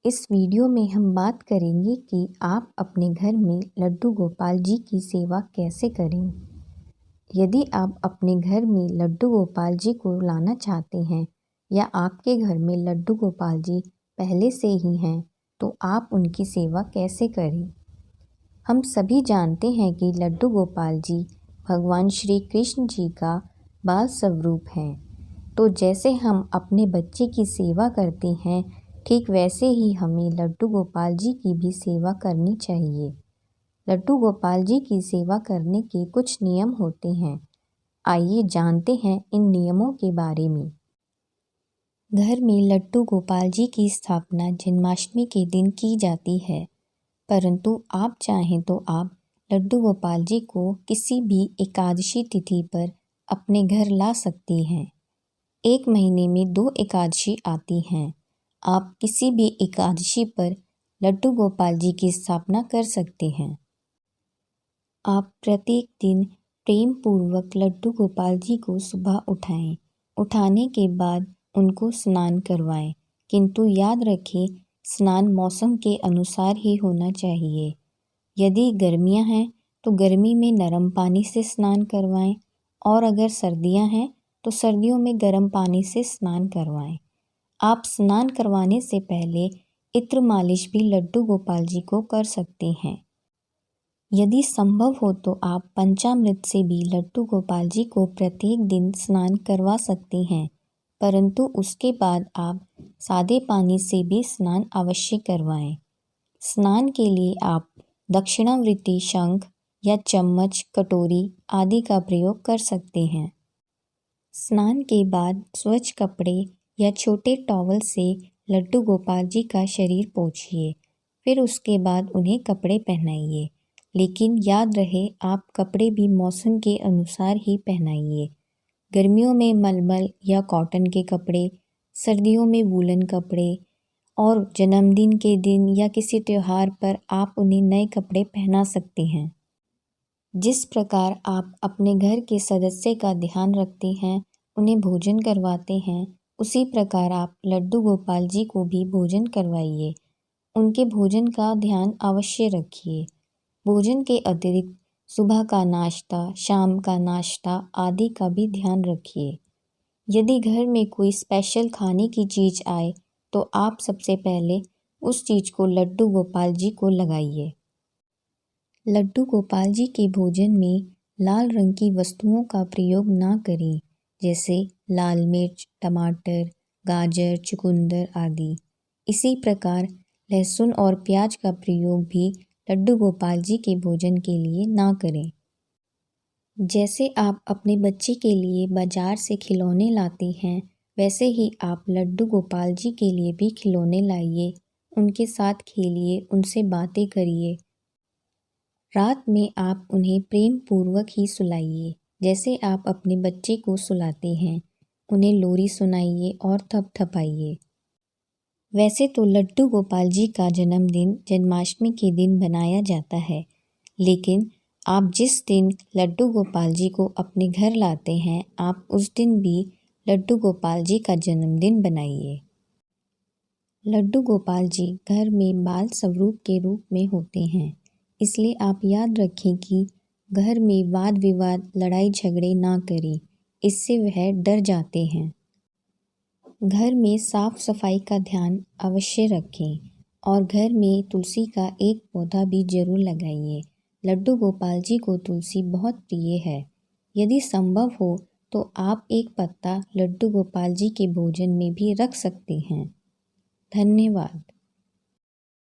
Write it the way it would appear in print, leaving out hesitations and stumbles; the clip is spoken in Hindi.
इस वीडियो में हम बात करेंगे कि आप अपने घर में लड्डू गोपाल जी की सेवा कैसे करें। यदि आप अपने घर में लड्डू गोपाल जी को लाना चाहते हैं या आपके घर में लड्डू गोपाल जी पहले से ही हैं, तो आप उनकी सेवा कैसे करें। हम सभी जानते हैं कि लड्डू गोपाल जी भगवान श्री कृष्ण जी का बाल स्वरूप हैं। तो जैसे हम अपने बच्चे की सेवा करते हैं, ठीक वैसे ही हमें लड्डू गोपाल जी की भी सेवा करनी चाहिए। लड्डू गोपाल जी की सेवा करने के कुछ नियम होते हैं। आइए जानते हैं इन नियमों के बारे में। घर में लड्डू गोपाल जी की स्थापना जन्माष्टमी के दिन की जाती है, परंतु आप चाहें तो आप लड्डू गोपाल जी को किसी भी एकादशी तिथि पर अपने घर ला सकते हैं। एक महीने में 2 एकादशी आती हैं। आप किसी भी एकादशी पर लड्डू गोपाल जी की स्थापना कर सकते हैं। आप प्रत्येक दिन प्रेम पूर्वक लड्डू गोपाल जी को सुबह उठाएं। उठाने के बाद उनको स्नान करवाएं, किंतु याद रखें स्नान मौसम के अनुसार ही होना चाहिए। यदि गर्मियां हैं तो गर्मी में नरम पानी से स्नान करवाएं, और अगर सर्दियां हैं तो सर्दियों में गर्म पानी से स्नान करवाएं। आप स्नान करवाने से पहले इत्र मालिश भी लड्डू गोपाल जी को कर सकते हैं। यदि संभव हो तो आप पंचामृत से भी लड्डू गोपाल जी को प्रत्येक दिन स्नान करवा सकते हैं, परंतु उसके बाद आप सादे पानी से भी स्नान अवश्य करवाएं। स्नान के लिए आप दक्षिणावर्ती शंख या चम्मच, कटोरी आदि का प्रयोग कर सकते हैं। स्नान के बाद स्वच्छ कपड़े या छोटे टॉवल से लड्डू गोपाल जी का शरीर पोंछिए, फिर उसके बाद उन्हें कपड़े पहनाइए। लेकिन याद रहे आप कपड़े भी मौसम के अनुसार ही पहनाइए। गर्मियों में मलमल या कॉटन के कपड़े, सर्दियों में वूलन कपड़े, और जन्मदिन के दिन या किसी त्यौहार पर आप उन्हें नए कपड़े पहना सकते हैं। जिस प्रकार आप अपने घर के सदस्य का ध्यान रखते हैं, उन्हें भोजन करवाते हैं, उसी प्रकार आप लड्डू गोपाल जी को भी भोजन करवाइए। उनके भोजन का ध्यान अवश्य रखिए। भोजन के अतिरिक्त सुबह का नाश्ता, शाम का नाश्ता आदि का भी ध्यान रखिए। यदि घर में कोई स्पेशल खाने की चीज़ आए तो आप सबसे पहले उस चीज़ को लड्डू गोपाल जी को लगाइए। लड्डू गोपाल जी के भोजन में लाल रंग की वस्तुओं का प्रयोग ना करें, जैसे लाल मिर्च, टमाटर, गाजर, चुकंदर आदि। इसी प्रकार लहसुन और प्याज का प्रयोग भी लड्डू गोपाल जी के भोजन के लिए ना करें। जैसे आप अपने बच्चे के लिए बाजार से खिलौने लाते हैं, वैसे ही आप लड्डू गोपाल जी के लिए भी खिलौने लाइए। उनके साथ खेलिए, उनसे बातें करिए। रात में आप उन्हें प्रेम पूर्वक ही सुलाइए, जैसे आप अपने बच्चे को सुलाते हैं। उन्हें लोरी सुनाइए और थपथपाइए। वैसे तो लड्डू गोपाल जी का जन्मदिन जन्माष्टमी के दिन बनाया जाता है, लेकिन आप जिस दिन लड्डू गोपाल जी को अपने घर लाते हैं, आप उस दिन भी लड्डू गोपाल जी का जन्मदिन बनाइए। लड्डू गोपाल जी घर में बाल स्वरूप के रूप में होते हैं, इसलिए आप याद रखें कि घर में वाद विवाद, लड़ाई झगड़े ना करें, इससे वह डर जाते हैं। घर में साफ सफाई का ध्यान अवश्य रखें, और घर में तुलसी का एक पौधा भी जरूर लगाइए। लड्डू गोपाल जी को तुलसी बहुत प्रिय है। यदि संभव हो तो आप एक पत्ता लड्डू गोपाल जी के भोजन में भी रख सकते हैं। धन्यवाद।